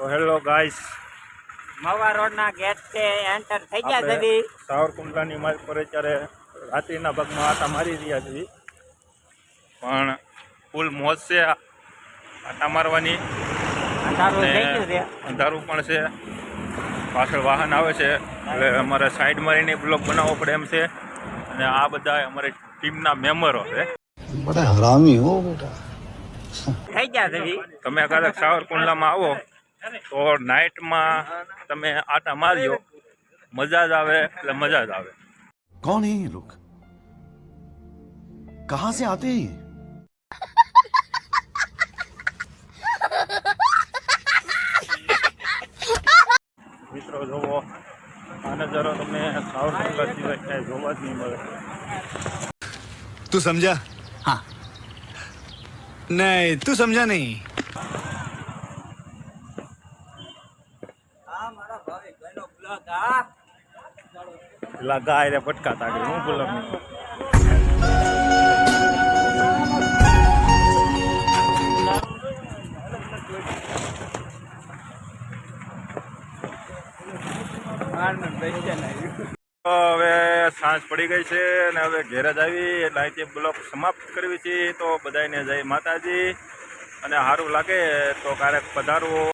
તો hello guys, Mava રોડના gate છે એન્ટર થઈ ગયા છે. સાવરકુંડલાની માર્ગ પર અત્યારે રાત્રિના ભાગમાં આટા મારી રહ્યા છીએ, પણ ફૂલ મોજ છે આટા મારવાની. અંધારું પણ છે, પાછળ વાહન આવે છે એટલે અમારે સાઈડ મારીને બ્લોક બનાવવો પડે એમ છે. અને આ બધા અમારી ટીમના મેમ્બરો છે. બડા હરામી હો બેટા. થઈ ગયા છે. તમે કદાચ સાવરકુંડલામાં આવો તો નાઇટમાં તમે આટા મારજો, મજા જ આવે એટલે મજા જ આવે. कौन है ये लोग? कहां से आते हैं? મિત્રો જોવો, આ નજારો તમને સાવરકુંડલા સિવાય ક્યાંય જોવા જ નહીં મળે. तू समझा? हाँ नहीं, तू समझा नहीं. પેલા ગાય રે ભટકાતા આગળ હું બોલમ. હવે સાંજ પડી ગઈ છે અને હવે ઘેર જ આવી એટલે અહીંથી બ્લોક સમાપ્ત કરવી છે. તો બધાને જય માતાજી, અને સારું લાગે તો ક્યારેક પધારવો.